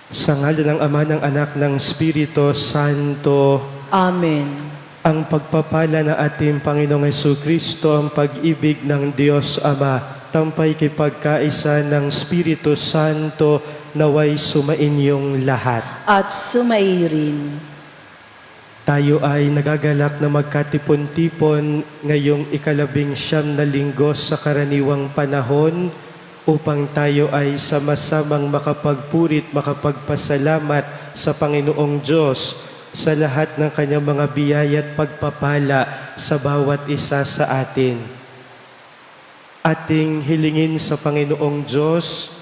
Sa ngalan ng Ama, ng Anak, ng Espiritu Santo. Amen. Ang pagpapala ng ating Panginoong Jesucristo, ang pag-ibig ng Diyos Ama, tampay kay pagkaisa ng Espiritu Santo, naway sumainyong lahat. At sumairin. Tayo ay nagagalak na magkatipon-tipon ngayong 19 na linggo sa karaniwang panahon upang tayo ay sama-samang makapagpurit, makapagpasalamat sa Panginoong Diyos sa lahat ng kanyang mga biyaya at pagpapala sa bawat isa sa atin. Ating hilingin sa Panginoong Diyos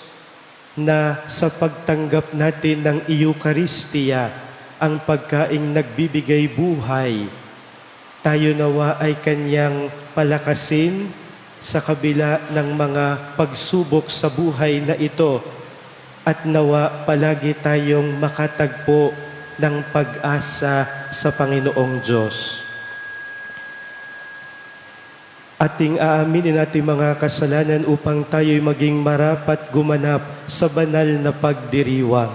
na sa pagtanggap natin ng Eucharistia, ang pagkaing nagbibigay buhay, tayo nawa ay kanyang palakasin sa kabila ng mga pagsubok sa buhay na ito at nawa palagi tayong makatagpo ng pag-asa sa Panginoong Diyos. Ating aaminin natin mga kasalanan upang tayo'y maging marapat gumanap sa banal na pagdiriwang.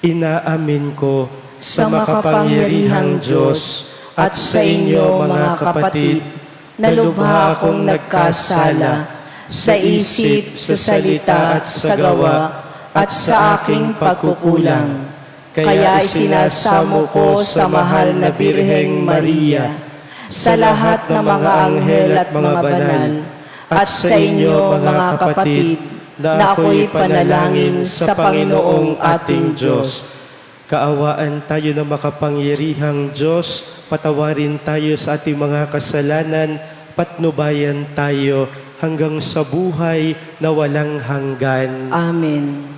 Inaamin ko sa makapangyarihang Diyos at sa inyo mga kapatid na lubha akong nagkasala sa isip, sa salita at sa gawa at sa aking pagkukulang. Kaya isinasamo ko sa mahal na Birheng Maria, sa lahat ng mga anghel at mga banal, at sa inyo mga kapatid, na ako'y panalangin sa Panginoong ating Diyos. Kaawaan tayo ng makapangyarihang Diyos, patawarin tayo sa ating mga kasalanan, patnubayan tayo hanggang sa buhay na walang hanggan. Amen.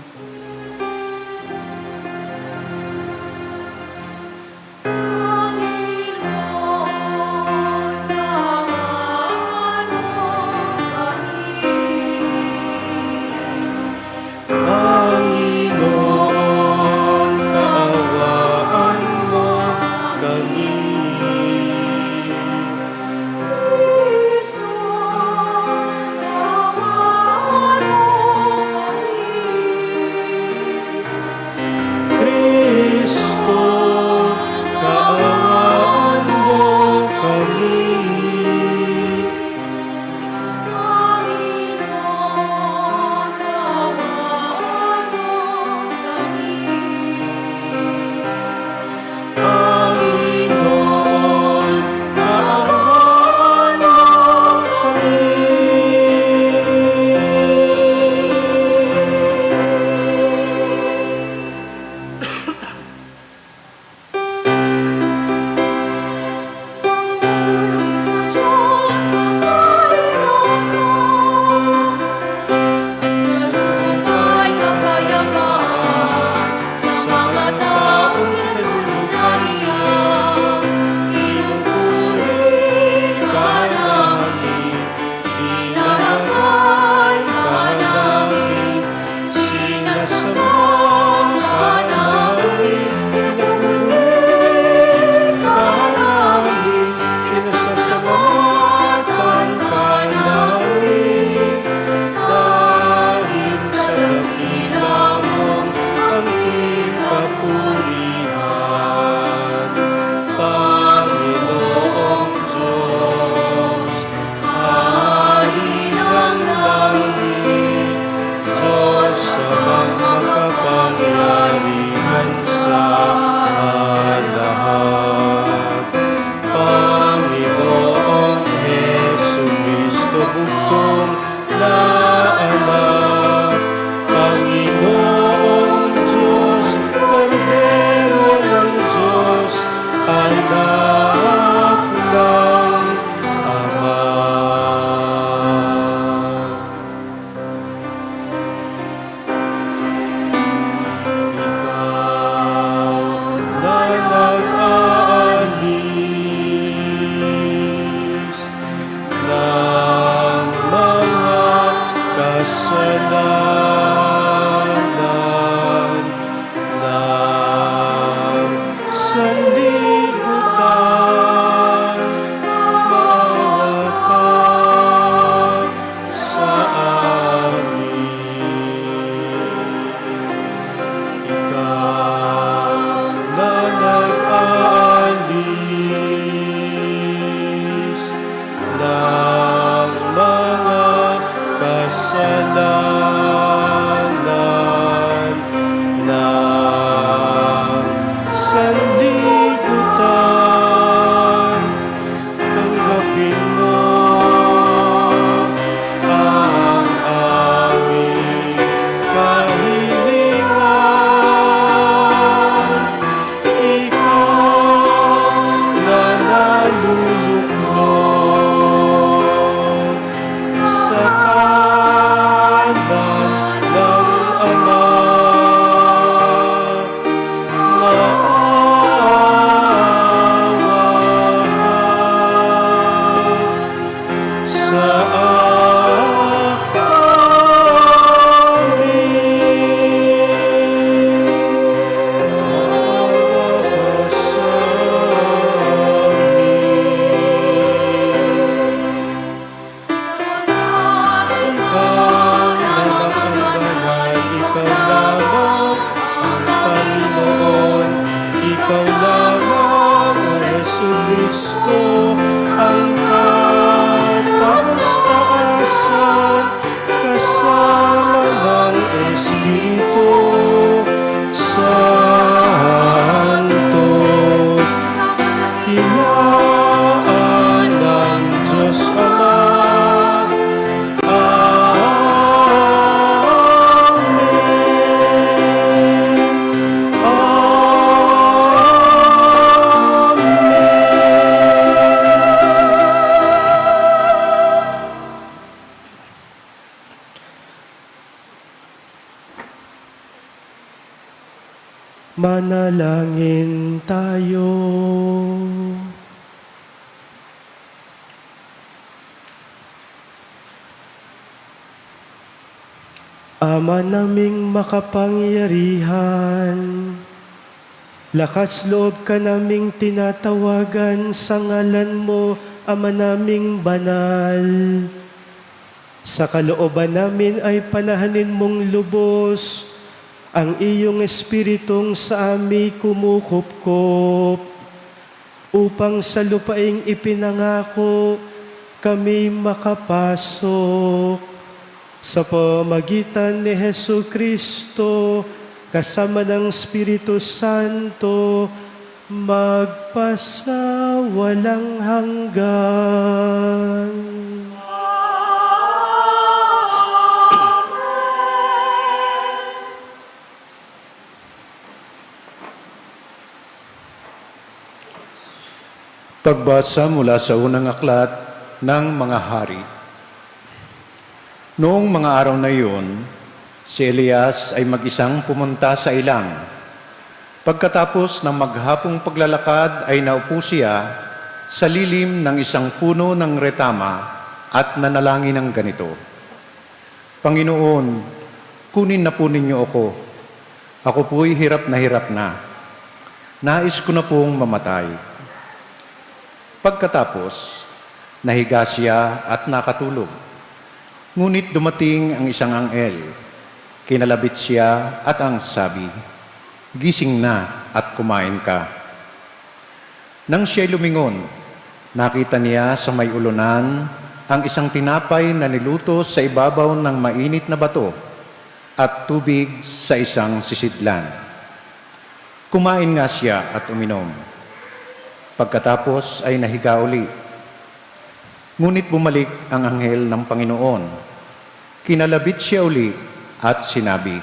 Manalangin tayo. Ama naming makapangyarihan, lakas loob ka naming tinatawagan sa ngalan mo, Ama naming banal. Sa kalooban namin ay palahanin mong lubos ang iyong espiritong sa amin kumukupkop, upang sa lupaing ipinangako kami makapasok. Sa pamagitan ni Hesu Kristo, kasama ng Espiritu Santo, magpasa walang hanggan. Pagbasa mula sa unang aklat ng mga hari. Noong mga araw na iyon, si Elias ay mag-isang pumunta sa ilang. Pagkatapos ng maghapong paglalakad ay naupo siya sa lilim ng isang puno ng retama at nanalangin ng ganito, Panginoon, kunin na po ninyo ako. Ako po'y hirap na. Nais ko na pong mamatay. Pagkatapos, nahiga siya at nakatulog. Ngunit dumating ang isang anghel. Kinalabit siya at ang sabi, Gising na at kumain ka. Nang siya'y lumingon, nakita niya sa may ulunan ang isang tinapay na niluto sa ibabaw ng mainit na bato at tubig sa isang sisidlan. Kumain nga siya at uminom. Pagkatapos ay nahiga uli. Ngunit bumalik ang anghel ng Panginoon. Kinalabit siya uli at sinabi,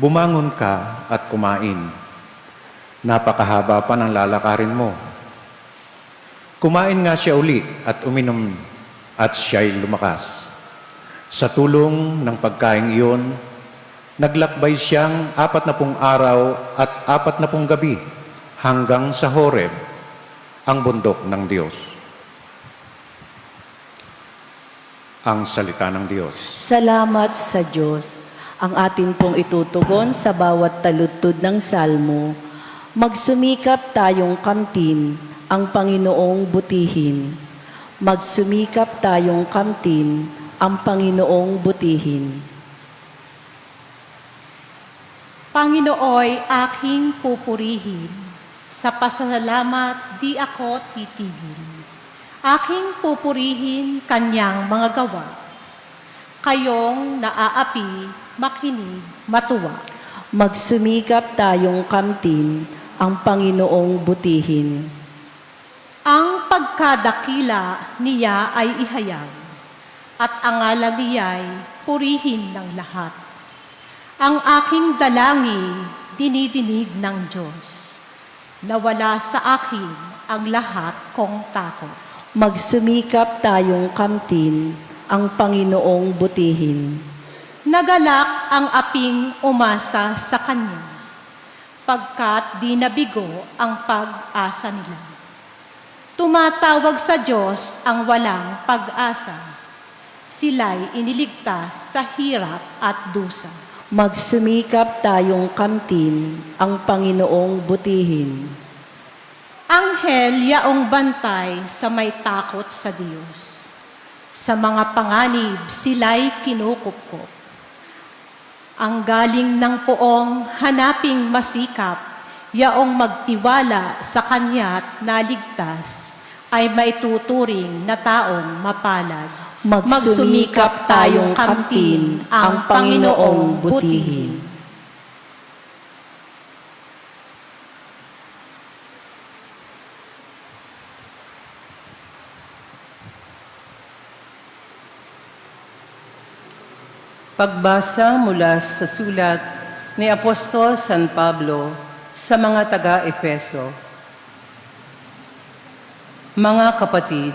Bumangon ka at kumain. Napakahaba pa ng lalakarin mo. Kumain nga siya uli at uminom at siya'y lumakas. Sa tulong ng pagkain iyon, naglakbay siyang 40 araw at 40 gabi hanggang sa Horeb, ang bundok ng Diyos. Ang salita ng Diyos. Salamat sa Diyos. Ang atin pong itutugon sa bawat taludtod ng salmo. Magsumikap tayong kamtin, ang Panginoong butihin. Magsumikap tayong kamtin, ang Panginoong butihin. Panginooy aking pupurihin, sa pasasalamat di ako titigil. Aking pupurihin kanyang mga gawa. Kayong naaapi, makinig, matuwa. Magsumikap tayong kamtin, ang Panginoong butihin. Ang pagkadakila niya ay ihayag, at ang ngalan niya'y purihin ng lahat. Ang aking dalangin, dinidinig ng Diyos. Nawala sa akin ang lahat kong takot. Magsumikap tayong kamtin, ang Panginoong butihin. Nagalak ang aping umasa sa Kanya, pagkat di nabigo ang pag-asa nila. Tumatawag sa Diyos ang walang pag-asa. Sila'y iniligtas sa hirap at dusa. Magsumikap tayong kamtin, ang Panginoong butihin. Anghel yaong bantay sa may takot sa Diyos. Sa mga panganib sila'y kinukupkop. Ang galing ng poong hanaping masikap, yaong magtiwala sa Kanya't naligtas, ay maituturing na taong mapalad. Magsumikap tayong kamtin, ang Panginoong butihin. Pagbasa mula sa sulat ni Apostol San Pablo sa mga taga-Efeso. Mga kapatid,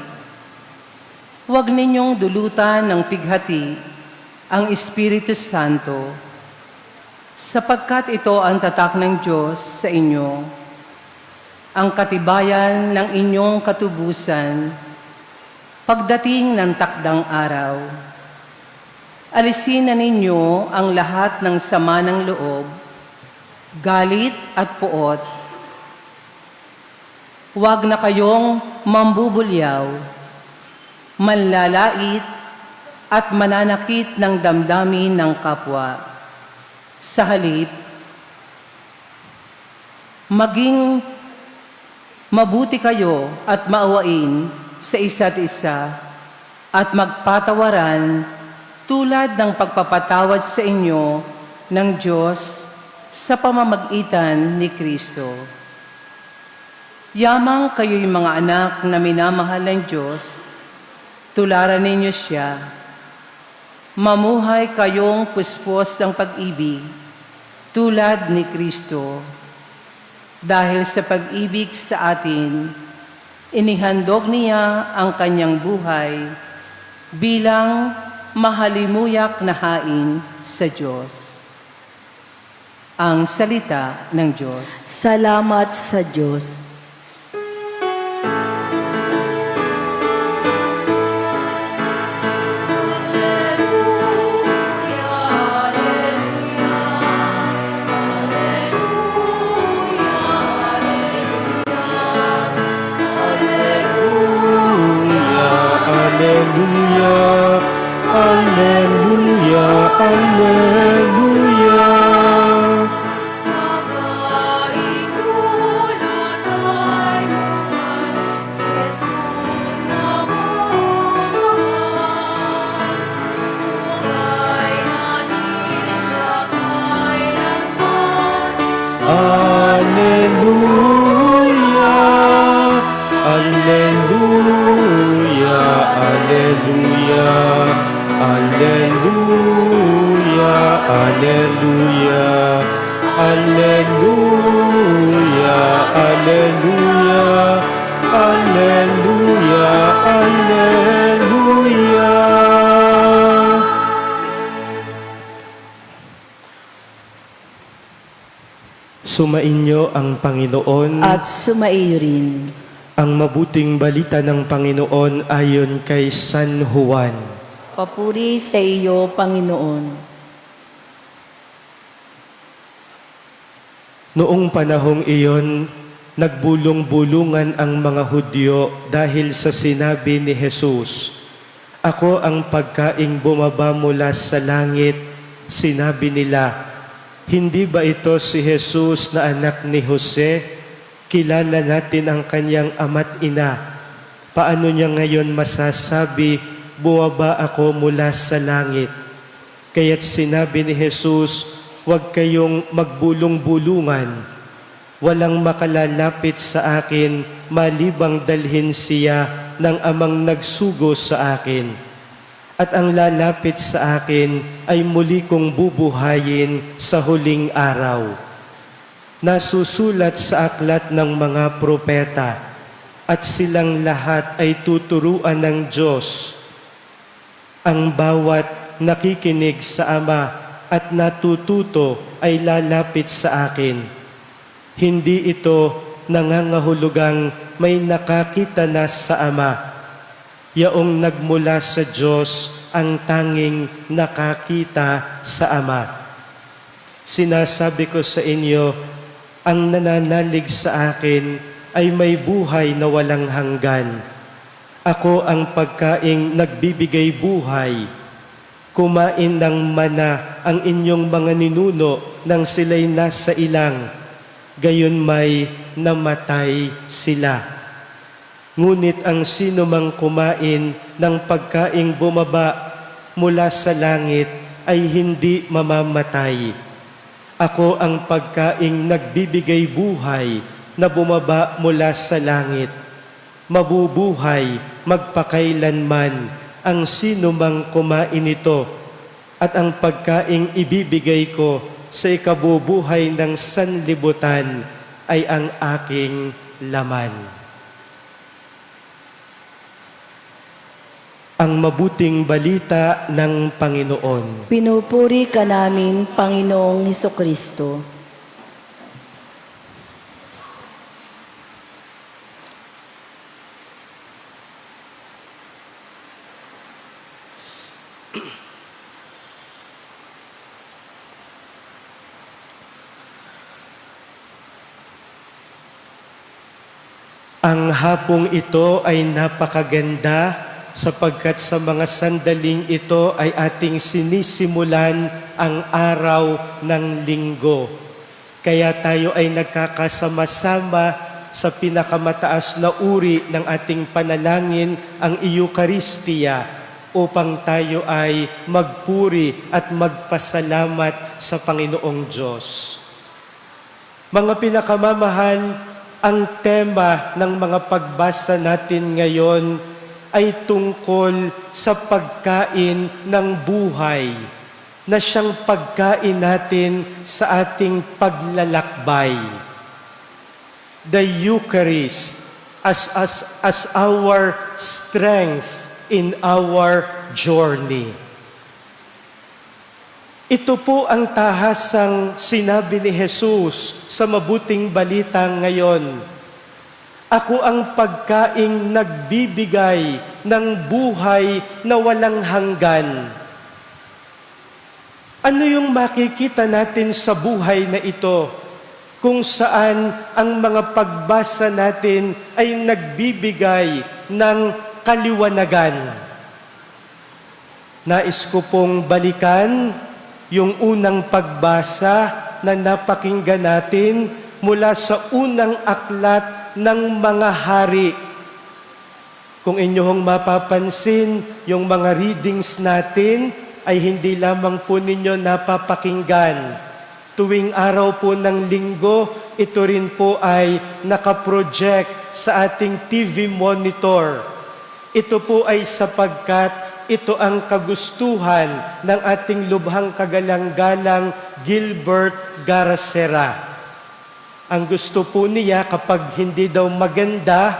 huwag ninyong dulutan ng pighati ang Espiritu Santo, sapagkat ito ang tatak ng Diyos sa inyo, ang katibayan ng inyong katubusan pagdating ng takdang araw. Alisin na ninyo ang lahat ng sama ng loob, galit at puot. Huwag na kayong mambubulyaw, manlalait at mananakit ng damdamin ng kapwa. Sa halip, maging mabuti kayo at maawain sa isa't isa at magpatawaran tulad ng pagpapatawad sa inyo ng Diyos sa pamamagitan ni Kristo. Yamang kayo'y mga anak na minamahal ng Diyos, tularan ninyo siya. Mamuhay kayong puspos ng pag-ibig tulad ni Kristo. Dahil sa pag-ibig sa atin, inihandog niya ang kanyang buhay bilang mahalimuyak na hain sa Diyos. Ang salita ng Diyos. Salamat sa Diyos. Alleluia, Alleluia, Alleluia. Alleluia, Alleluia, Alleluia, Alleluia, Alleluia, Alleluia, Alleluia, Alleluia, Alleluia. Sumainyo ang Panginoon At sumaiyo rin. ang mabuting balita ng Panginoon ayon kay San Juan. Papuri sa iyo, Panginoon. Noong panahong iyon, nagbulong-bulungan ang mga Hudyo dahil sa sinabi ni Jesus, "Ako ang pagkaing bumaba mula sa langit." Sinabi nila, "Hindi ba ito si Jesus na anak ni Jose? Kilala natin ang kanyang ama't ina. Paano niya ngayon masasabi, 'Bumaba ako mula sa langit'?" Kaya't sinabi ni Jesus, "Huwag kayong magbulong-bulungan. Walang makalalapit sa akin malibang dalhin siya ng amang nagsugo sa akin. At ang lalapit sa akin ay muli kong bubuhayin sa huling araw." Nasusulat sa aklat ng mga propeta, at silang lahat ay tuturuan ng Diyos. Ang bawat nakikinig sa Ama at natututo ay lalapit sa akin. Hindi ito nangangahulugang may nakakita na sa Ama. Yaong nagmula sa Diyos ang tanging nakakita sa Ama. Sinasabi ko sa inyo, ang nananalig sa akin ay may buhay na walang hanggan. Ako ang pagkaing nagbibigay buhay. Kumain ng mana ang inyong mga ninuno nang sila'y nasa ilang, gayon may namatay sila. Ngunit ang sino mang kumain ng pagkaing bumaba mula sa langit ay hindi mamamatay. Ako ang pagkaing nagbibigay buhay na bumaba mula sa langit. Mabubuhay magpakailanman ang sino mang kumain nito, at ang pagkaing ibibigay ko sa ikabubuhay ng sanlibutan ay ang aking laman. ang mabuting balita ng Panginoon. Pinupuri ka namin, Panginoong Hesukristo. Ang hapong ito ay napakaganda sapagkat sa mga sandaling ito ay ating sinisimulan ang araw ng linggo. Kaya tayo ay nagkakasama-sama sa pinakamataas na uri ng ating panalangin, ang Eucharistia, upang tayo ay magpuri at magpasalamat sa Panginoong Diyos. Mga pinakamamahal, ang tema ng mga pagbasa natin ngayon ay tungkol sa pagkain ng buhay na siyang pagkain natin sa ating paglalakbay. The Eucharist as our strength in our journey. Ito po ang tahasang sinabi ni Jesus sa mabuting balita ngayon. Ako ang pagkaing nagbibigay ng buhay na walang hanggan. Ano yung makikita natin sa buhay na ito kung saan ang mga pagbasa natin ay nagbibigay ng kaliwanagan? Nais ko pong balikan yung unang pagbasa na napakinggan natin mula sa unang aklat ng mga hari. Kung inyong mapapansin, yung mga readings natin ay hindi lamang po ninyo napapakinggan. Tuwing araw po ng linggo, ito rin po ay nakaproject sa ating TV monitor. Ito po ay sapagkat ito ang kagustuhan ng ating lubhang kagalang-galang Gilbert Garacera. Ang gusto po niya kapag hindi daw maganda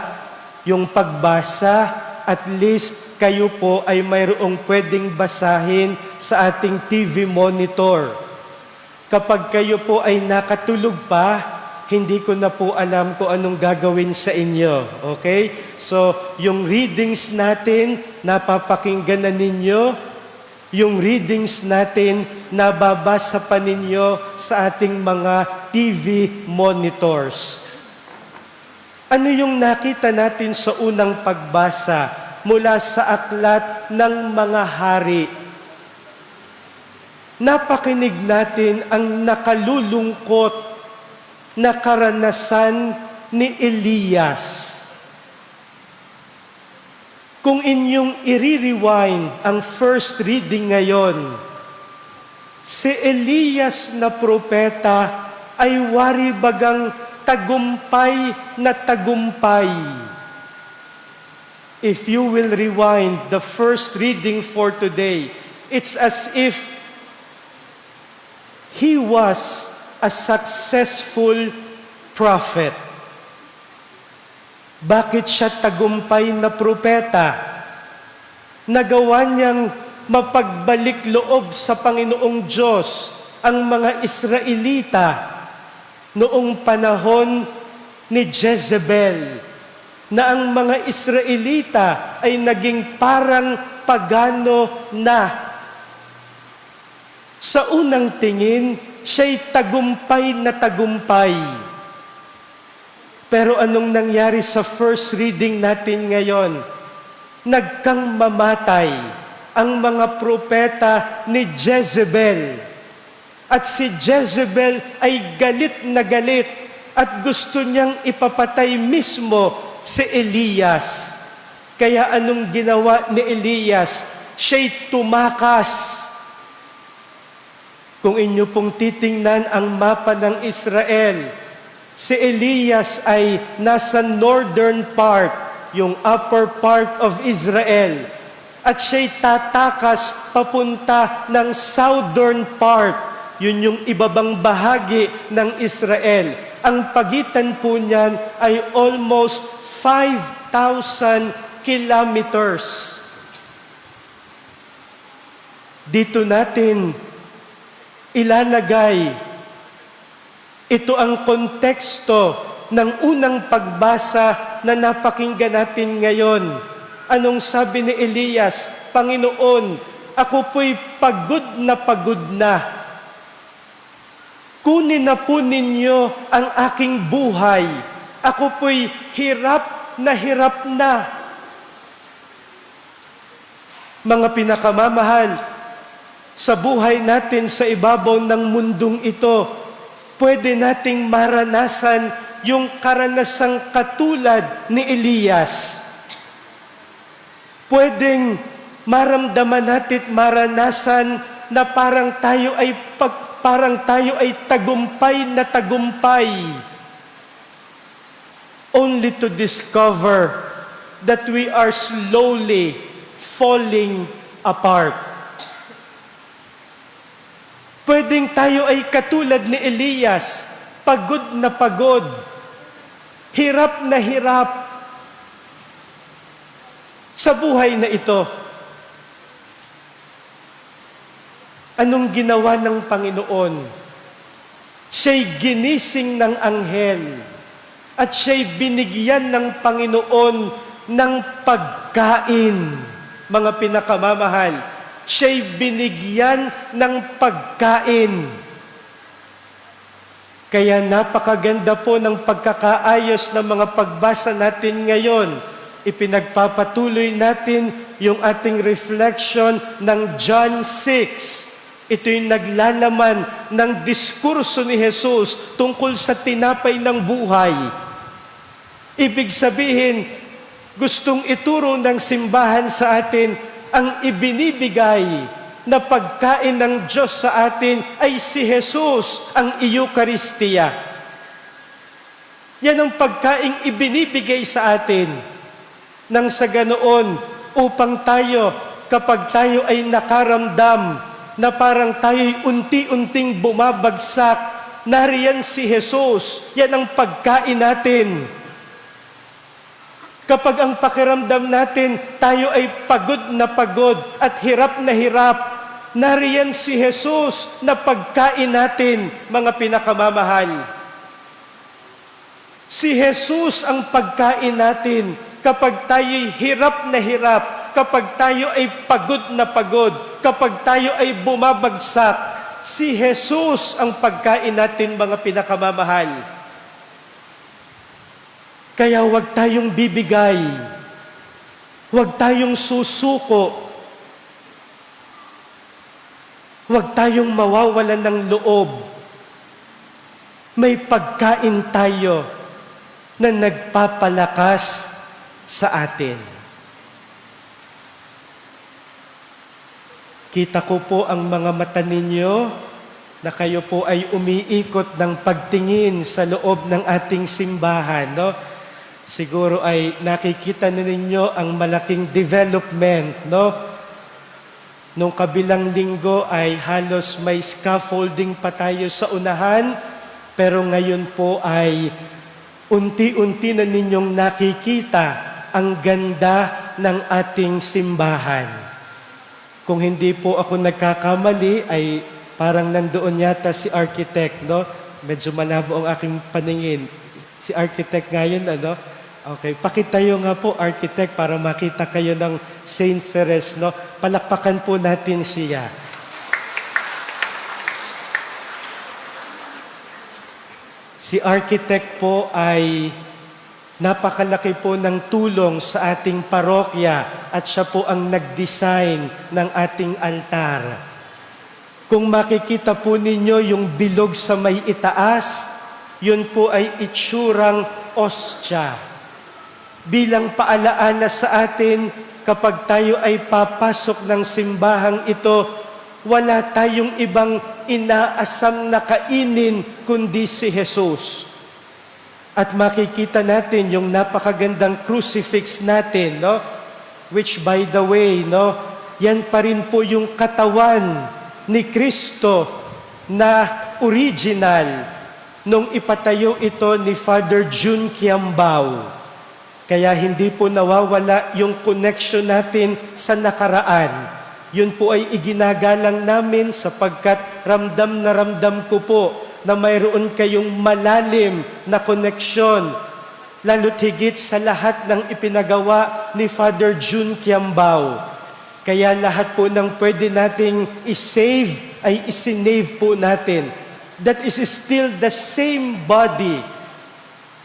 yung pagbasa, at least kayo po ay mayroong pwedeng basahin sa ating TV monitor. Kapag kayo po ay nakatulog pa, hindi ko na po alam kung anong gagawin sa inyo. Okay? So, yung readings natin, napapakinggan na ninyo. Yung readings natin, nababasa pa ninyo sa ating mga TV monitors. Ano yung nakita natin sa unang pagbasa mula sa aklat ng mga hari? Napakinig natin ang nakalulungkot na karanasan ni Elias. Kung inyong i-rewind ang first reading ngayon, si Elias na propeta ay wari bagang tagumpay na tagumpay. If you will rewind the first reading for today, it's as if he was a successful prophet. Bakit siya tagumpay na propeta? Nagawa niyang mapagbalik loob sa Panginoong Diyos ang mga Israelita noong panahon ni Jezebel, na ang mga Israelita ay naging parang pagano na. Sa unang tingin, siya'y tagumpay na tagumpay. Pero anong nangyari sa first reading natin ngayon? Nagkang mamatay ang mga propeta ni Jezebel. At si Jezebel ay galit na galit at gusto niyang ipapatay mismo si Elias. Kaya anong ginawa ni Elias? Siya'y tumakas. Kung inyo pong titingnan ang mapa ng Israel, si Elias ay nasa northern part, yung upper part of Israel. At siya'y tatakas papunta ng southern part, yun yung ibabang bahagi ng Israel. Ang pagitan po niyan ay almost 5,000 kilometers. dito natin ilalagay. Ito ang konteksto ng unang pagbasa na napakinggan natin ngayon. Anong sabi ni Elias? Panginoon, ako po'y pagod na. Kunin na po ninyo ang aking buhay. Ako po'y hirap na. Mga pinakamamahal, sa buhay natin sa ibabaw ng mundong ito, pwede nating maranasan yung karanasang katulad ni Elias. Pwedeng maramdaman natin, maranasan na parang tayo ay tagumpay na tagumpay. Only to discover that we are slowly falling apart. Pwedeng tayo ay katulad ni Elias, pagod na pagod, hirap na hirap sa buhay na ito. Anong ginawa ng Panginoon? Siya'y ginising ng anghel at siya'y binigyan ng Panginoon ng pagkain. Mga pinakamamahal, siya'y binigyan ng pagkain. Kaya napakaganda po ng pagkakaayos ng mga pagbasa natin ngayon. Ipinagpapatuloy natin yung ating reflection ng John 6. Ito'y naglalaman ng diskurso ni Jesus tungkol sa tinapay ng buhay. Ibig sabihin, gustong ituro ng simbahan sa atin ang ibinibigay na pagkain ng Diyos sa atin ay si Jesus, ang Eucharistia. Yan ang pagkaing ibinibigay sa atin nang sa ganoon upang tayo, kapag tayo ay nakaramdam na parang tayo'y unti-unting bumabagsak, nariyan si Jesus, yan ang pagkain natin. Kapag ang pakiramdam natin, tayo ay pagod at hirap na hirap, nariyan si Jesus na pagkain natin, mga pinakamamahal. Si Jesus ang pagkain natin kapag tayo'y hirap na hirap, kapag tayo ay pagod na pagod, kapag tayo ay bumabagsak. Si Jesus ang pagkain natin, mga pinakamamahal. Kaya huwag tayong bibigay, huwag tayong susuko, huwag tayong mawawalan ng loob. May pagkain tayo na nagpapalakas sa atin. Kita ko po ang mga mata ninyo na kayo po ay umiikot ng pagtingin sa loob ng ating simbahan, no? Siguro ay nakikita na ninyo ang malaking development, no? Nung kabilang linggo ay halos may scaffolding pa tayo sa unahan, pero ngayon po ay unti-unti na ninyong nakikita ang ganda ng ating simbahan. Kung hindi po ako nagkakamali, ay parang nandoon yata si architect, no? Medyo malabo ang aking paningin. Si architect ngayon, ano? Okay, pakitayo nga po, architect, para makita kayo ng Saint Therese, no? Palakpakan po natin siya. Si architect po ay napakalaki po ng tulong sa ating parokya at siya po ang nag-design ng ating altar. Kung makikita po ninyo yung bilog sa may itaas, yun po ay itsurang ostya. Bilang paalaala sa atin, kapag tayo ay papasok ng simbahang ito, wala tayong ibang inaasam na kainin kundi si Jesus. At makikita natin yung napakagandang crucifix natin, no? Which by the way, no, yan pa rin po yung katawan ni Kristo na original nung ipatayo ito ni Father Jun Kiambao. Kaya hindi po nawawala yung connection natin sa nakaraan. Yun po ay iginagalang namin sapagkat ramdam na ramdam ko po na mayroon kayong malalim na koneksyon, lalo't higit sa lahat ng ipinagawa ni Father June Kiambao. Kaya lahat po ng pwede nating isave ay isinave po natin. That is still the same body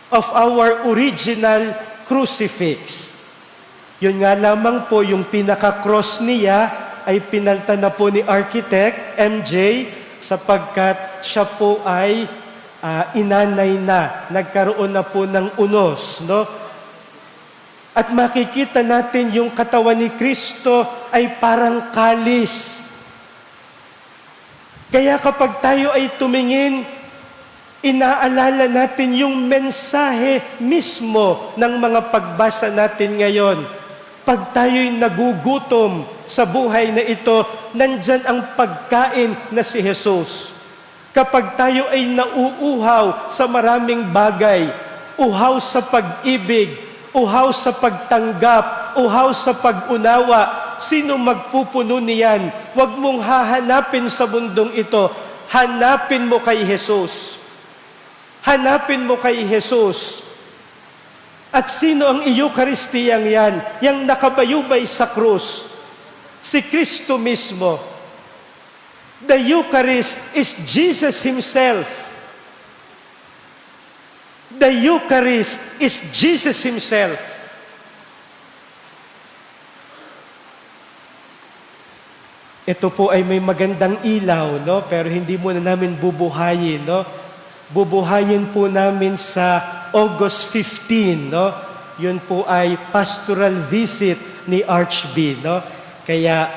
of our original crucifix. Yun nga lamang po, yung pinaka-cross niya ay pinalta na po ni Architect MJ sapagkat siya po ay inanay na, nagkaroon na po ng unos, no? At makikita natin yung katawan ni Kristo ay parang kalis. Kaya kapag tayo ay tumingin, inaalala natin yung mensahe mismo ng mga pagbasa natin ngayon. Pag tayo'y nagugutom sa buhay na ito, nandyan ang pagkain na si Jesus. Kapag tayo ay nauuhaw sa maraming bagay, uhaw sa pag-ibig, uhaw sa pagtanggap, uhaw sa pag-unawa, sino magpupuno niyan? Huwag mong hahanapin sa mundong ito. Hanapin mo kay Jesus. Hanapin mo kay Jesus. At sino ang Eucharistiyang yan? Yang nakabayubay sa krus. Si Kristo mismo. The Eucharist is Jesus Himself. The Eucharist is Jesus Himself. Ito po ay may magandang ilaw, no? Pero hindi muna namin bubuhayin, no? Bubuhayin po namin sa August 15, no? Yun po ay pastoral visit ni Archbishop, no? Kaya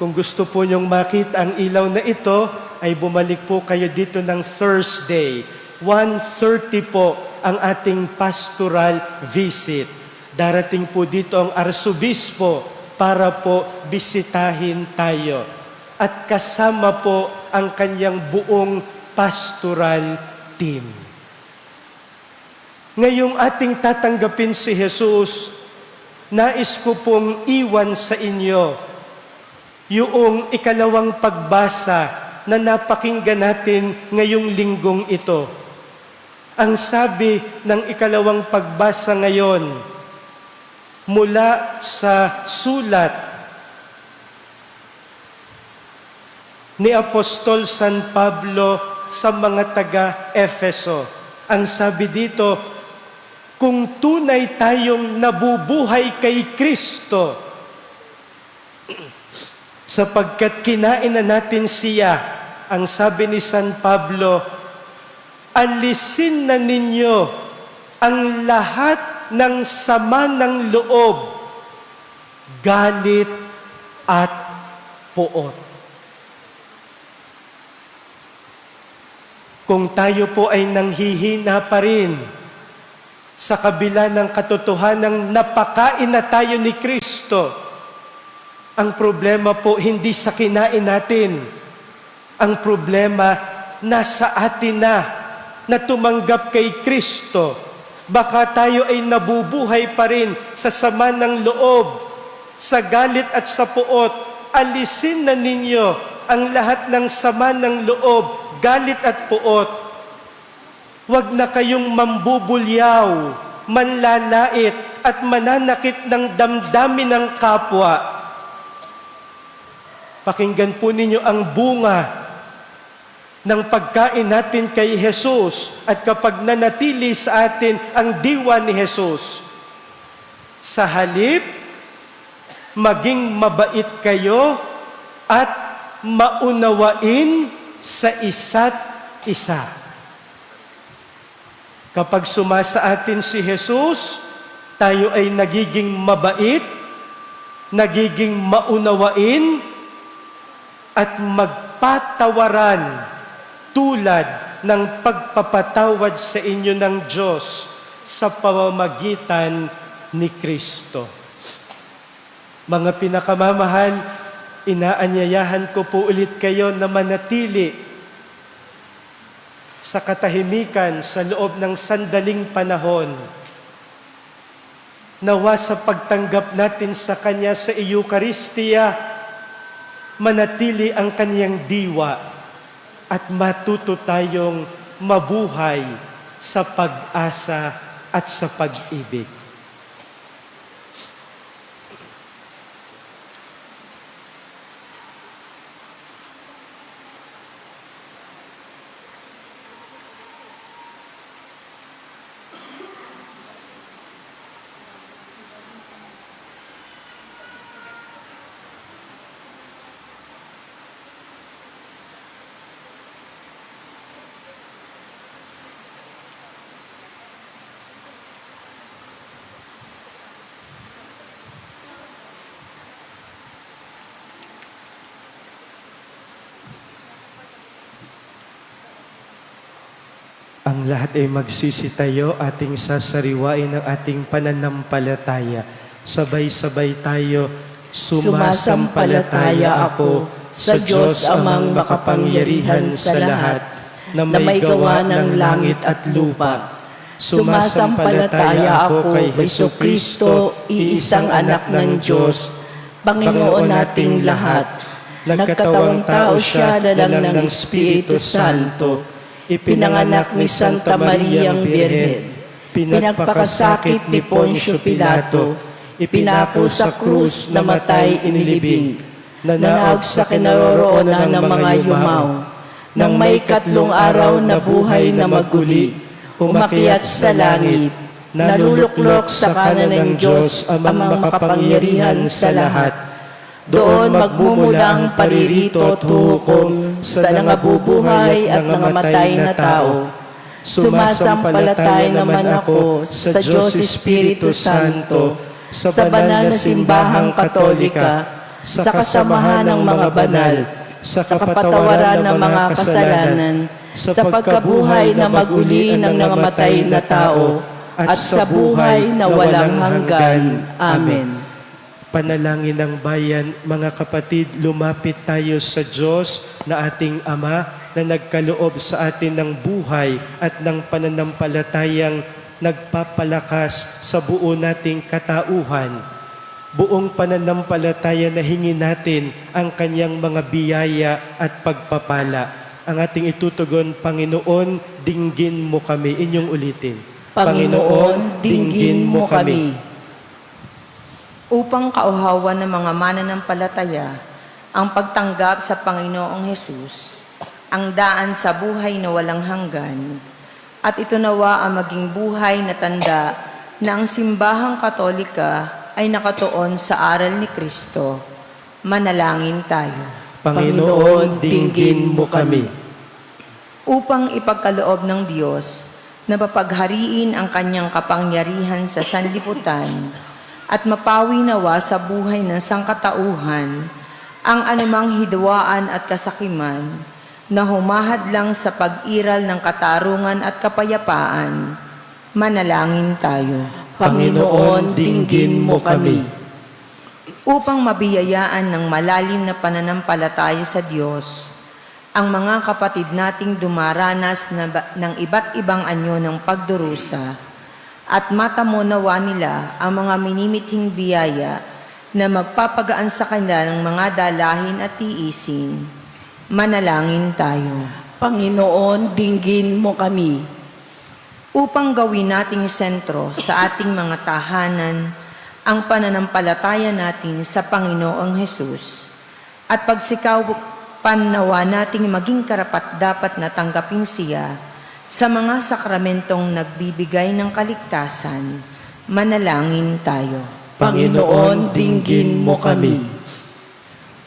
kung gusto po niyong makita ang ilaw na ito, ay bumalik po kayo dito ng Thursday. 1:30 po ang ating pastoral visit. Darating po dito ang Arsobispo para po bisitahin tayo. At kasama po ang kanyang buong pastoral team. Ngayong ating tatanggapin si Jesus, nais ko pong iwan sa inyo yung ikalawang pagbasa na napakinggan natin ngayong linggong ito. Ang sabi ng ikalawang pagbasa ngayon, mula sa sulat ni Apostol San Pablo sa mga taga-Efeso. Ang sabi dito, kung tunay tayong nabubuhay kay Kristo, sapagkat kinain na natin siya, ang sabi ni San Pablo, alisin na ninyo ang lahat ng sama ng loob, galit at puot. Kung tayo po ay nanghihina pa rin sa kabila ng katotohanang napakain na tayo ni Kristo, ang problema po hindi sa kinain natin. Ang problema nasa atin na tumanggap kay Kristo. Baka tayo ay nabubuhay pa rin sa sama ng loob, sa galit at sa puot. Alisin na ninyo ang lahat ng sama ng loob, galit at puot. Huwag na kayong mambubulyaw, manlalait at mananakit ng damdamin ng kapwa. Pakinggan po ninyo ang bunga ng pagkain natin kay Jesus at kapag nanatili sa atin ang diwa ni Jesus. Sa halip, maging mabait kayo at maunawain sa isa't isa. Kapag sumasa atin si Jesus, tayo ay nagiging mabait, nagiging maunawain, at magpatawaran tulad ng pagpapatawad sa inyo ng Diyos sa pamamagitan ni Kristo. Mga pinakamamahal, inaanyayahan ko po ulit kayo na manatili sa katahimikan sa loob ng sandaling panahon. Nawa sa pagtanggap natin sa Kanya sa Eucharistia, manatili ang kaniyang diwa at matuto tayong mabuhay sa pag-asa at sa pag-ibig. Ang lahat ay magsisitayo, ating sasariwain ang ating pananampalataya. Sabay-sabay tayo, sumasampalataya ako sa Diyos amang makapangyarihan sa lahat, na may gawa ng langit at lupa. Sumasampalataya ako kay Jesucristo, iisang anak ng Diyos, Panginoon nating lahat. Nagkatawang tao siya dala ng Espiritu Santo, ipinanganak ni Santa Mariang Birhen, pinagpakasakit ni Poncio Pilato, ipinako sa krus, namatay, inilibing, nanaog sa kinaroroonan ng mga yumaw, nang may 3 araw na buhay na maguli, umakyat sa langit, naluluklok sa kanan ng Diyos amang makapangyarihan sa lahat. Doon magmumulang paririto at hukom sa nangabubuhay at nangamatay na tao. Sumasampalataya naman ako sa Diyos Espiritu Santo, sa banal na simbahang katolika, sa kasamahan ng mga banal, sa kapatawaran ng mga kasalanan, sa pagkabuhay na maguli ng nangamatay na tao, at sa buhay na walang hanggan. Amen. Panalangin ng bayan, mga kapatid, lumapit tayo sa Diyos na ating Ama na nagkaloob sa atin ng buhay at ng pananampalatayang nagpapalakas sa buo nating katauhan. Buong pananampalataya na hingi natin ang kanyang mga biyaya at pagpapala. Ang ating itutugon, Panginoon, dinggin mo kami. Inyong ulitin. Panginoon, dinggin mo kami. Upang kauhawan ng mga mananampalataya ang pagtanggap sa Panginoong Hesus, ang daan sa buhay na walang hanggan, at ito nawa ang maging buhay na tanda na ang simbahang katolika ay nakatuon sa aral ni Kristo. Manalangin tayo. Panginoon, dinggin mo kami. Upang ipagkaloob ng Diyos na papaghariin ang kanyang kapangyarihan sa sanlibutan, at mapawi nawa sa buhay ng sangkatauhan ang anumang hidwaan at kasakiman na humahadlang sa pag-iral ng katarungan at kapayapaan. Manalangin tayo. Panginoon, dinggin mo kami. Upang mabiyayaan ng malalim na pananampalataya sa Diyos, ang mga kapatid nating dumaranas ng iba't ibang anyo ng pagdurusa, at matamo nawa nila ang mga minimithing biyaya na magpapagaan sa kanila ng mga dalahin at tiisin. Manalangin tayo. Panginoon, dinggin mo kami. Upang gawin nating sentro sa ating mga tahanan ang pananampalataya natin sa Panginoong Hesus, at pagsikapan nawa nating maging karapat-dapat na tanggapin siya sa mga sakramentong nagbibigay ng kaligtasan. Manalangin tayo. Panginoon, dinggin mo kami.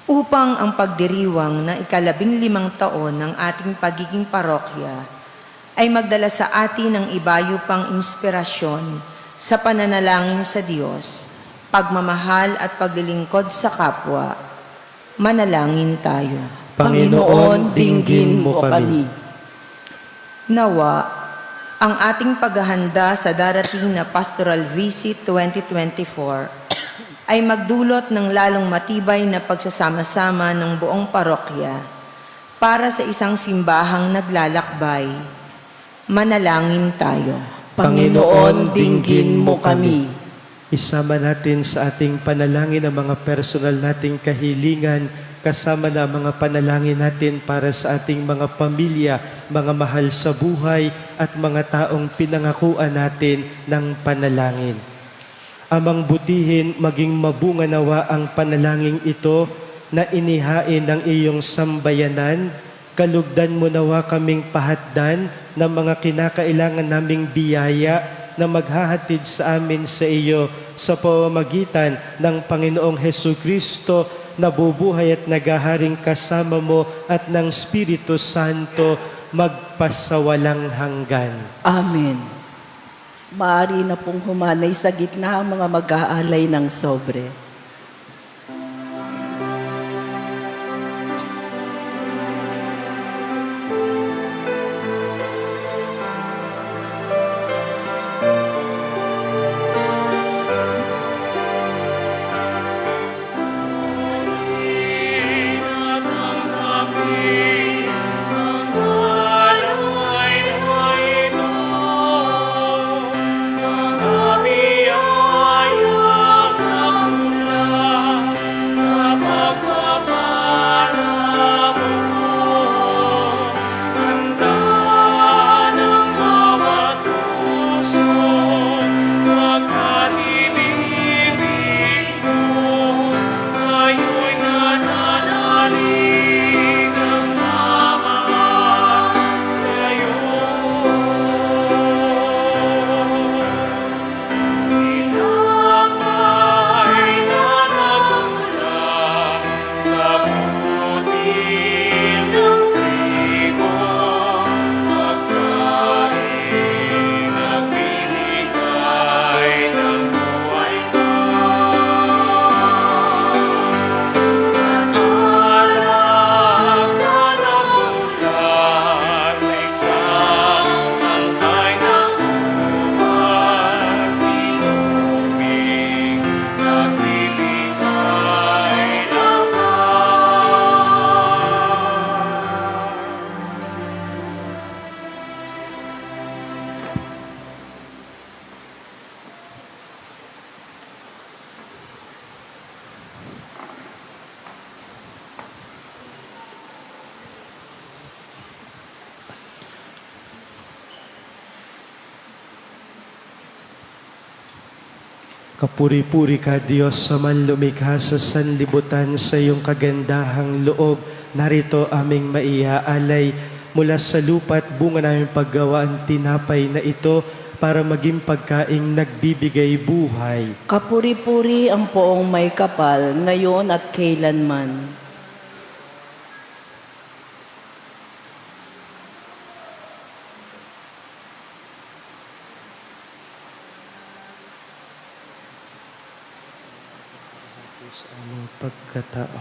Upang ang pagdiriwang na 15 taon ng ating pagiging parokya ay magdala sa atin ng ibayo pang inspirasyon sa pananalangin sa Diyos, pagmamahal at paglilingkod sa kapwa. Manalangin tayo. Panginoon, dinggin mo kami. Nawa, ang ating paghahanda sa darating na Pastoral Visit 2024 ay magdulot ng lalong matibay na pagsasama-sama ng buong parokya para sa isang simbahang naglalakbay. Manalangin tayo. Panginoon, dinggin mo kami. Isama natin sa ating panalangin ang mga personal nating kahilingan, kasama na mga panalangin natin para sa ating mga pamilya, mga mahal sa buhay, at mga taong pinangakuan natin ng panalangin. Amang butihin, maging mabunga nawa ang panalangin ito na inihain ng iyong sambayanan. Kalugdan mo nawa kaming pahatdan ng mga kinakailangan naming biyaya na maghahatid sa amin sa iyo sa pamamagitan ng Panginoong Hesukristo na bubuhay at nagaharing kasama mo at ng Espiritu Santo magpasawalang hanggan. Amen. Maaari na pong humanay sa gitna ang mga mag-aalay ng sobre. Kapuri-puri ka, Diyos, sa manlumikha sa sanlibutan sa iyong kagandahang loob. Narito aming maiaalay mula sa lupa at bunga naming paggawa ang tinapay na ito para maging pagkaing nagbibigay buhay. Kapuri-puri ang poong may kapal, ngayon at kailanman. Sa aming pagkatao.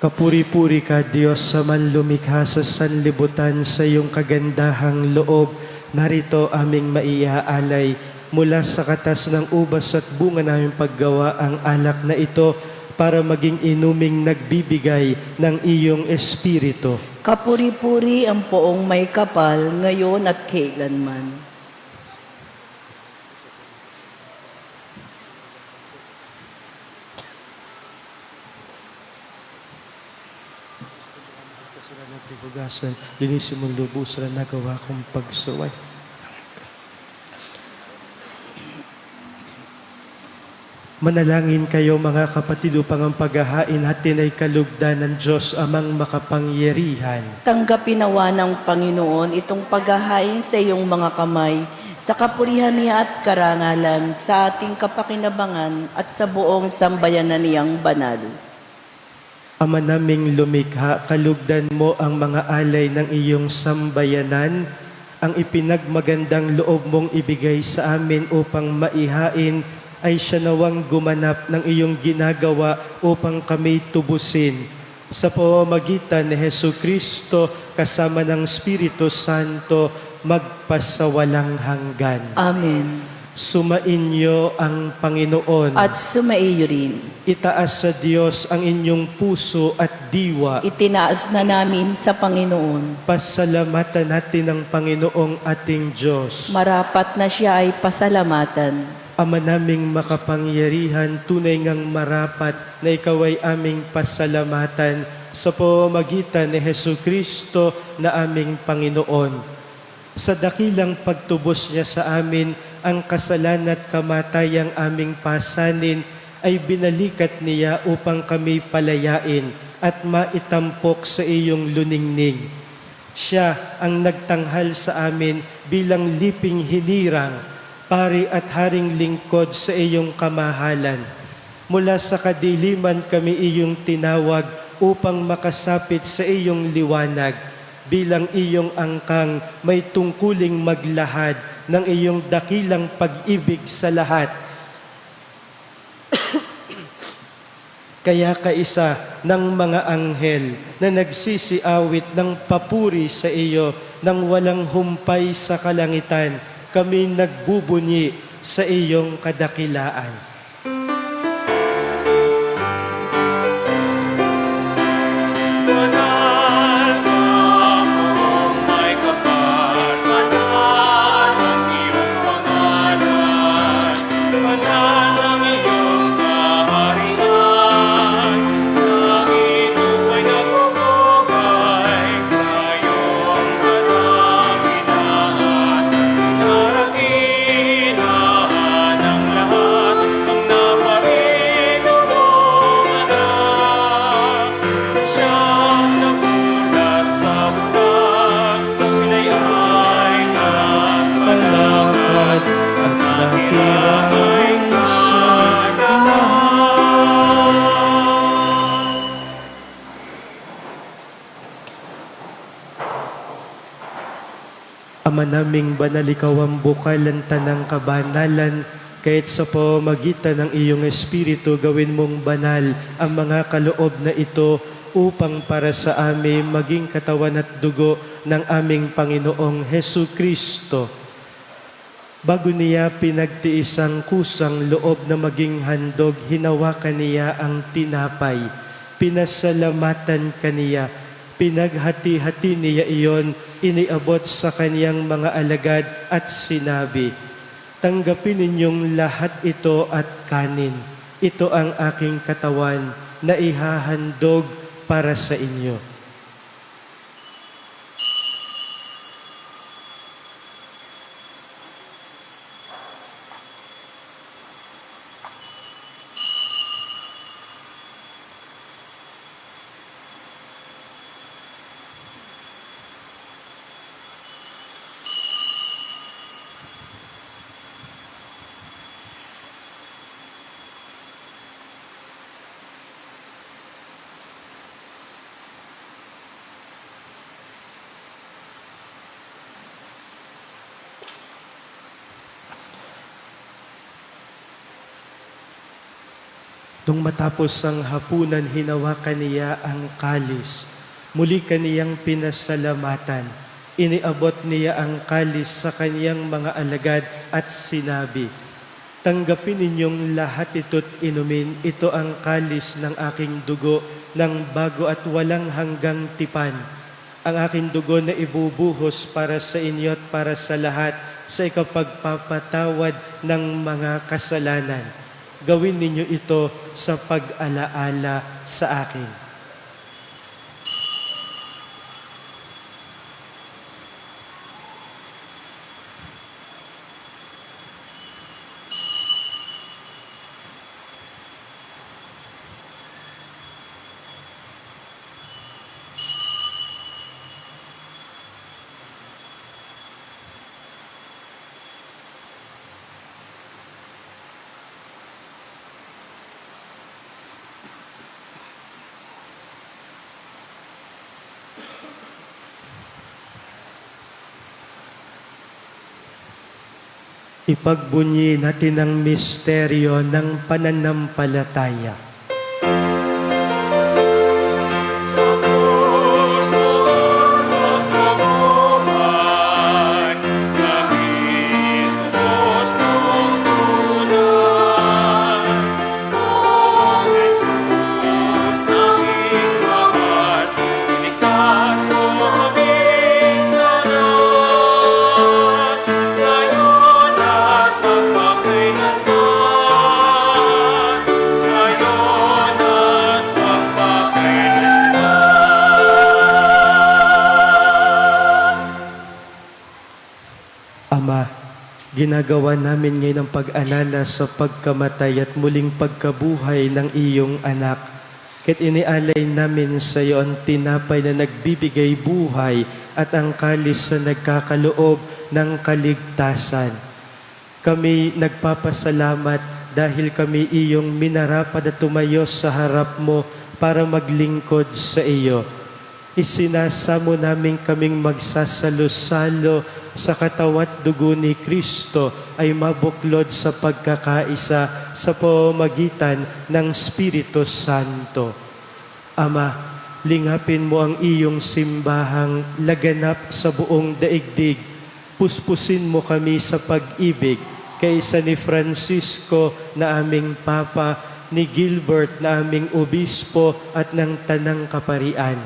Kapuri-puri ka, Diyos, sa manlumikha sa sanlibutan sa iyong kagandahang loob. Narito aming maiaalay mula sa katas ng ubas at bunga naming paggawa ang alak na ito para maging inuming nagbibigay ng iyong espiritu. Kapuri-puri ang poong may kapal, ngayon at kailanman. Hugasan, linisin mong lubusan na nagawa kong pagsuway. Manalangin kayo mga kapatid upang ang paghahain natin ay kalugdan ng Diyos amang makapangyarihan. Tanggapin nawa ng Panginoon itong paghahain sa iyong mga kamay, sa kapurihan niya at karangalan, sa ating kapakinabangan at sa buong sambayanan niyang banal. Ama naming lumikha, kalugdan mo ang mga alay ng iyong sambayanan, ang ipinagmagandang loob mong ibigay sa amin upang maihain ay siya nawang gumanap ng iyong ginagawa upang kami tubusin. Sa pamamagitan ni Hesukristo kasama ng Espiritu Santo, magpasawalang hanggan. Amen. Sumainyo ang Panginoon. At sumaiyo rin. Itaas sa Diyos ang inyong puso at diwa. Itinaas na namin sa Panginoon. Pasalamatan natin ang Panginoong ating Diyos. Marapat na siya ay pasalamatan. Ama naming makapangyarihan, tunay ngang marapat na ikaw ay aming pasalamatan sa pamamagitan ni Hesu Kristo na aming Panginoon. Sa dakilang pagtubos niya sa amin, ang kasalanan at kamatayang aming pasanin ay binalikat niya upang kami palayain at maitampok sa iyong luningning. Siya ang nagtanghal sa amin bilang liping hinirang, pari at haring lingkod sa iyong kamahalan. Mula sa kadiliman kami iyong tinawag upang makasapit sa iyong liwanag. Bilang iyong angkang may tungkuling maglahad ng iyong dakilang pag-ibig sa lahat. Kaya kaisa ng mga anghel na nagsisiawit ng papuri sa iyo nang walang humpay sa kalangitan, kami nagbubunyi sa iyong kadakilaan. Ama naming banal, ikaw ang bukal ng tanang kabanalan, kahit sa pamamagitan ng iyong Espiritu, gawin mong banal ang mga kaloob na ito upang para sa amin maging katawan at dugo ng aming Panginoong Hesu Kristo. Bago niya pinagtiis ang kusang loob na maging handog, hinawakan niya ang tinapay, pinasalamatan kaniya, pinaghati-hati niya iyon, iniabot sa kanyang mga alagad at sinabi, "Tanggapin ninyong lahat ito at kanin. Ito ang aking katawan na ihahandog para sa inyo." Nung matapos ang hapunan, hinawakan niya ang kalis. Muli kaniyang pinasalamatan. Iniabot niya ang kalis sa kaniyang mga alagad at sinabi, "Tanggapin ninyong lahat ito't inumin. Ito ang kalis ng aking dugo ng bago at walang hanggang tipan. Ang aking dugo na ibubuhos para sa inyo at para sa lahat sa ikapagpapatawad ng mga kasalanan. Gawin ninyo ito sa pag-alaala sa akin." Ipagbunyi natin ang misteryo ng pananampalataya. Ngayon at magpapakailanman. Ama, ginagawa namin ngayon ang pag-alala sa pagkamatay at muling pagkabuhay ng iyong anak. Kahit inialay namin sa iyo ang tinapay na nagbibigay buhay at ang kalis na nagkakaloob ng kaligtasan. Kami nagpapasalamat dahil kami iyong minarapat at tumayo sa harap mo para maglingkod sa iyo. Isinasamo namin kaming magsasalo-salo sa katawan at dugo ni Kristo ay mabuklod sa pagkakaisa sa pamamagitan ng Espiritu Santo. Ama, lingapin mo ang iyong simbahang laganap sa buong daigdig. Puspusin mo kami sa pag-ibig kaysa ni Francisco na aming Papa, ni Gilbert na aming Obispo at ng Tanang Kaparian.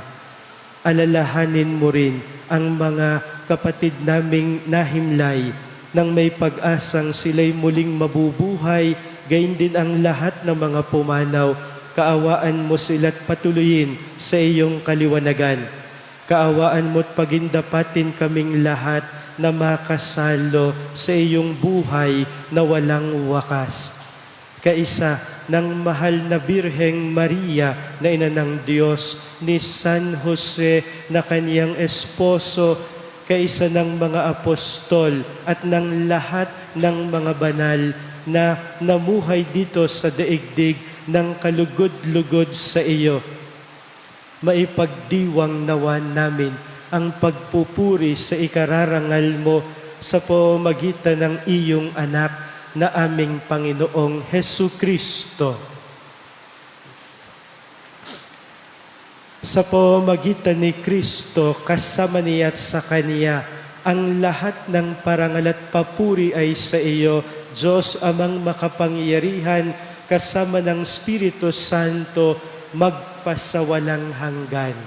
Alalahanin mo rin ang mga kapatid naming nahimlay nang may pag-asang sila'y muling mabubuhay, gayon din ang lahat ng mga pumanaw. Kaawaan mo sila't patuloyin sa iyong kaliwanagan. Kaawaan mo't pagindapatin kaming lahat na makasalo sa iyong buhay na walang wakas. Kaisa ng mahal na Birheng Maria na ina ng Diyos, ni San Jose na kaniyang esposo, kaisa ng mga apostol at ng lahat ng mga banal na namuhay dito sa daigdig ng kalugod-lugod sa iyo. Maipagdiwang nawa namin ang pagpupuri sa ikararangal mo sa pamamagitan ng iyong anak na aming Panginoong Hesukristo. Sa pamamagitan ni Kristo, kasama niya at sa Kaniya, ang lahat ng parangal at papuri ay sa iyo, Diyos amang makapangyarihan, kasama ng Espiritu Santo, magpasawalang hanggan.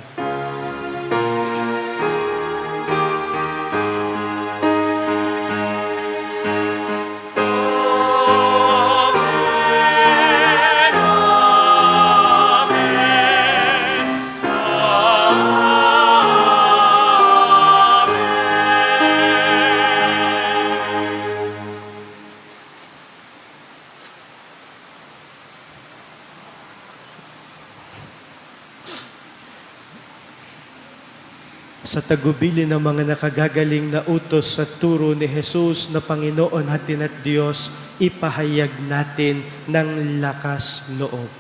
Sa tagubili ng mga nakagagaling na utos sa turo ni Jesus na Panginoon natin at Diyos, ipahayag natin ng lakas loob.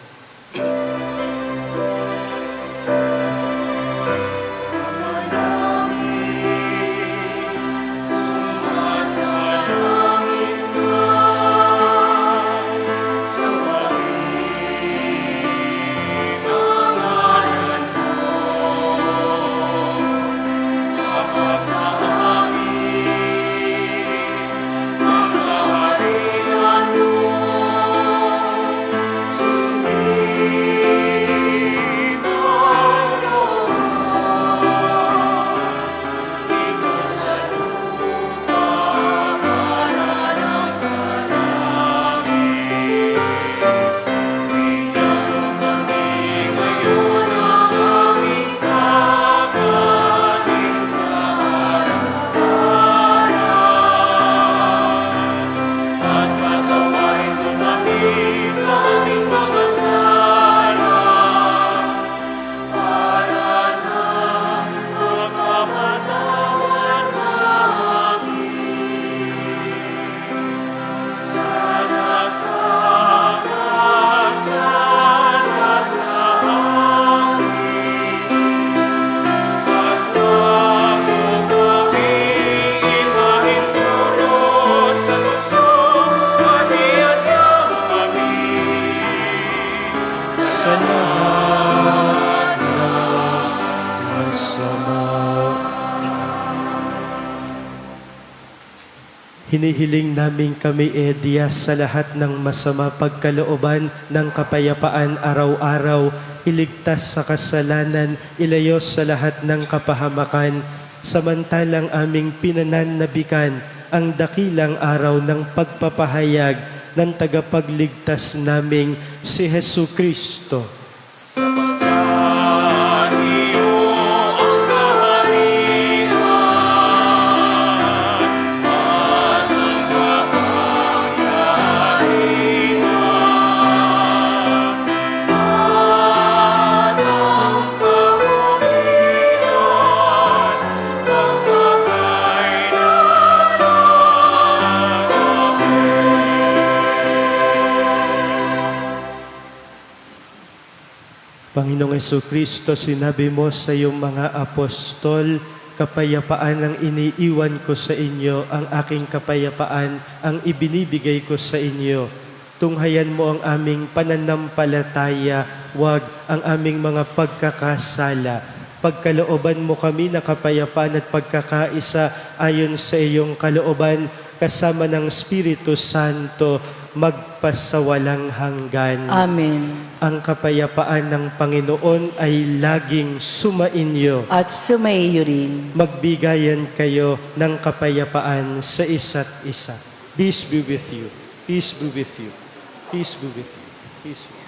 Hinihiling namin kami, Diyos, sa lahat ng masama pagkalooban ng kapayapaan araw-araw, iligtas sa kasalanan, ilayo sa lahat ng kapahamakan, samantalang aming pinananabikan ang dakilang araw ng pagpapahayag ng tagapagligtas naming si Hesukristo. Iyo ang kaharian, Panginoong Kristo, sinabi mo sa iyong mga apostol, kapayapaan ang iniiwan ko sa inyo, ang aking kapayapaan ang ibinibigay ko sa inyo. Tunghayan mo ang aming pananampalataya, wag ang aming mga pagkakasala. Pagkalooban mo kami na kapayapaan at pagkakaisa ayon sa iyong kalooban, kasama ng Espiritu Santo, magpasawalang hanggan. Amen. Ang kapayapaan ng Panginoon ay laging sumainyo. At sumaiyo rin. Magbigayan kayo ng kapayapaan sa isa't isa. Peace be with you. Peace be with you. Peace be with you. Peace be with you.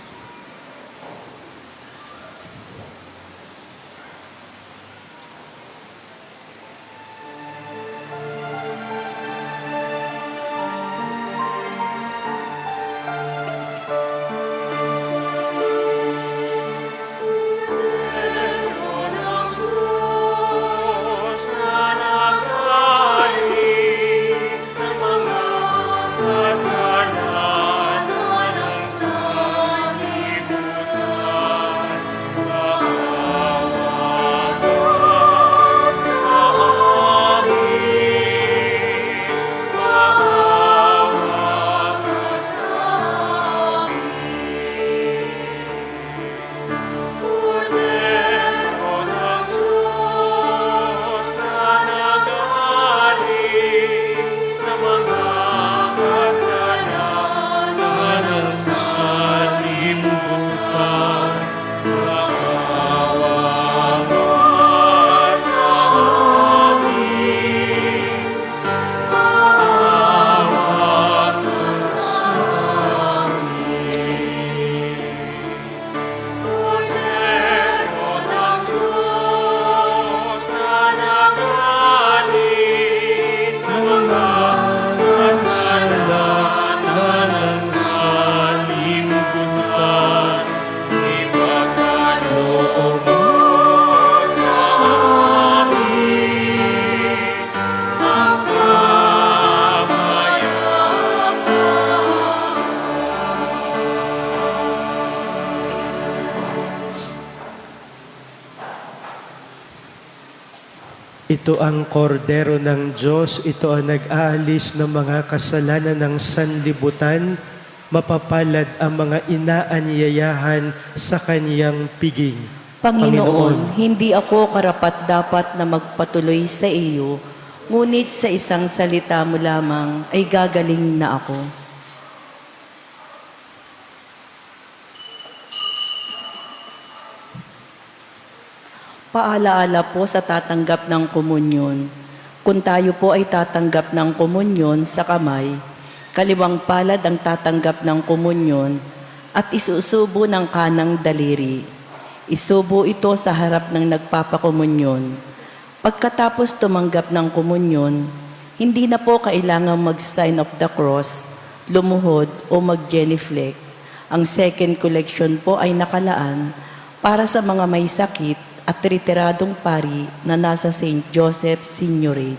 Ito ang kordero ng Diyos, ito ang nag-aalis ng mga kasalanan ng sanlibutan. Mapapalad ang mga inaanyayahan sa kaniyang piging. Panginoon, hindi ako karapat-dapat na magpatuloy sa iyo, ngunit sa isang salita mo lamang ay gagaling na ako. Paalaala po sa tatanggap ng komunyon. Kung tayo po ay tatanggap ng komunyon sa kamay, kaliwang palad ang tatanggap ng komunyon at isusubo ng kanang daliri. Isubo ito sa harap ng nagpapakomunyon. Pagkatapos tumanggap ng komunyon, hindi na po kailangang mag-sign of the cross, lumuhod o mag-genuflect. Ang second collection po ay nakalaan para sa mga may sakit at retiradong pari na nasa St. Joseph Signoret.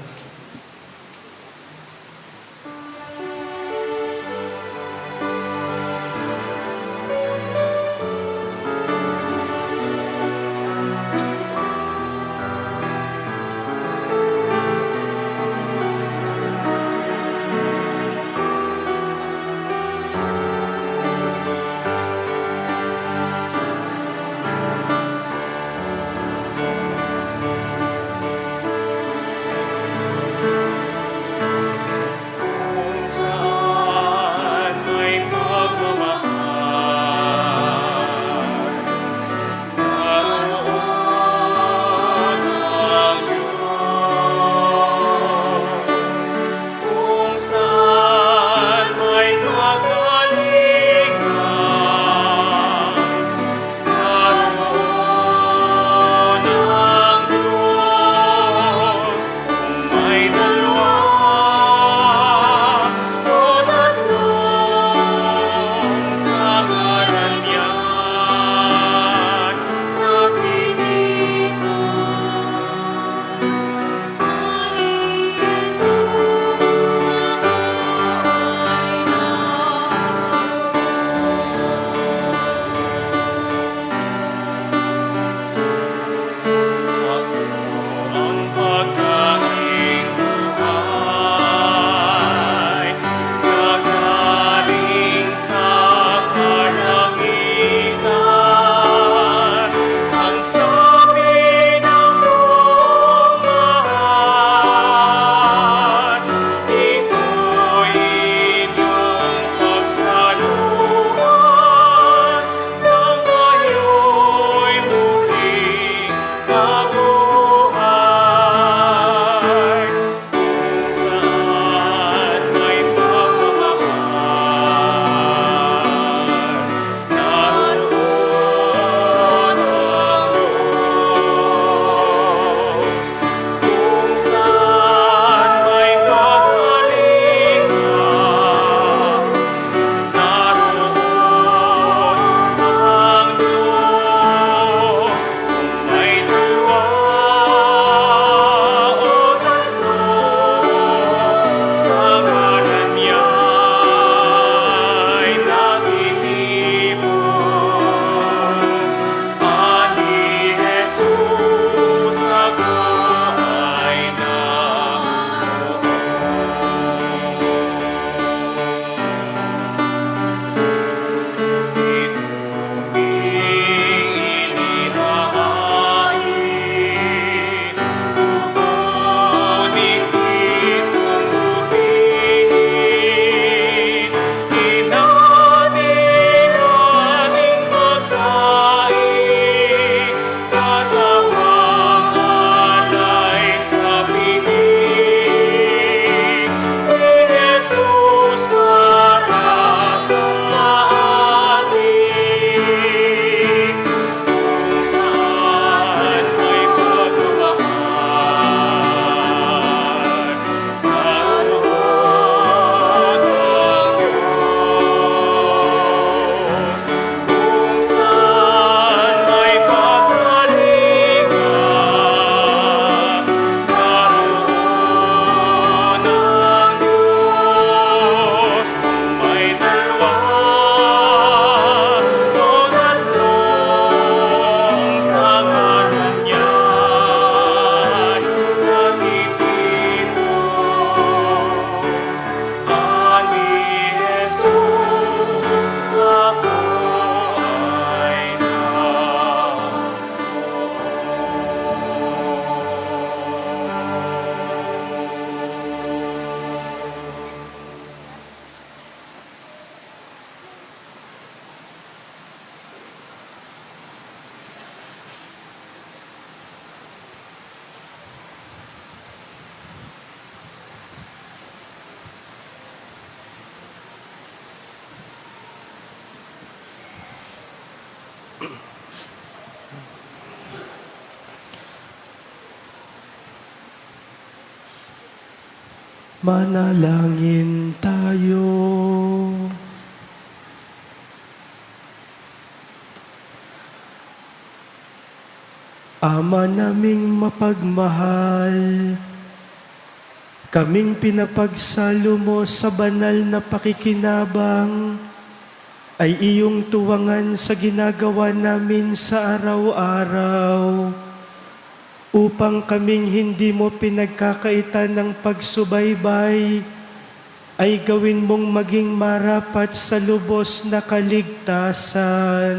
Manalangin tayo. Ama naming mapagmahal, kaming pinapagsalo mo sa banal na pakikinabang, ay iyong tuwangan sa ginagawa namin sa araw-araw, upang kaming hindi mo pinagkakaitan ng pagsubaybay, ay gawin mong maging marapat sa lubos na kaligtasan.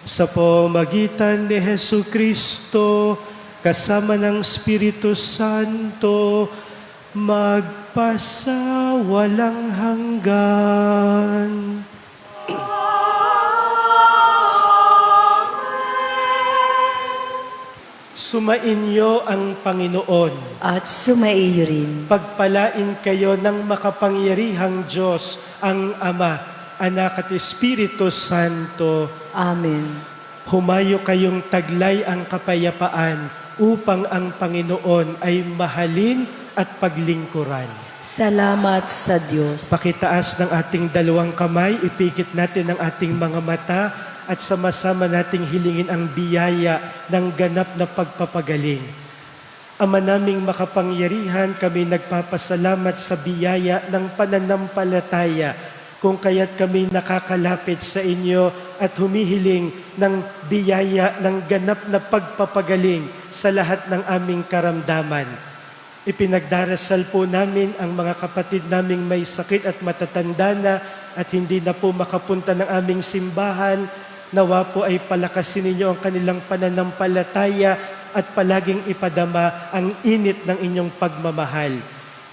Sa pamamagitan ni Jesucristo, kasama ng Espiritu Santo, magpasa walang hanggan. Sumainyo ang Panginoon. At sumaiyo rin. Pagpalain kayo ng makapangyarihang Diyos, ang Ama, Anak at Espiritu Santo. Amen. Humayo kayong taglay ang kapayapaan upang ang Panginoon ay mahalin at paglingkuran. Salamat sa Diyos. Pakitaas ng ating dalawang kamay, ipikit natin ang ating mga mata at sama-sama nating hilingin ang biyaya ng ganap na pagpapagaling. Ama naming makapangyarihan, kami nagpapasalamat sa biyaya ng pananampalataya kung kaya't kami nakakalapit sa inyo at humihiling ng biyaya ng ganap na pagpapagaling sa lahat ng aming karamdaman. Ipinagdarasal po namin ang mga kapatid naming may sakit at matatanda na at hindi na po makapunta ng aming simbahan. Nawa po ay palakasin ninyo ang kanilang pananampalataya at palaging ipadama ang init ng inyong pagmamahal.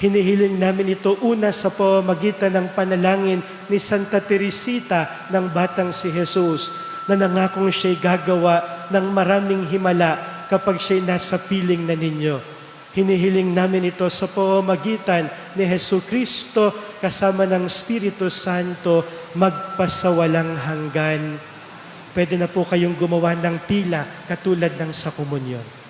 Hinihiling namin ito una sa pamamagitan ng panalangin ni Santa Teresita ng Batang si Jesus na nangakong siya'y gagawa ng maraming himala kapag siya'y nasa piling na ninyo. Hinihiling namin ito sa pamamagitan ni Jesucristo kasama ng Espiritu Santo magpasawalang hanggan. Pwede na po kayong gumawa ng pila katulad ng sa komunyon.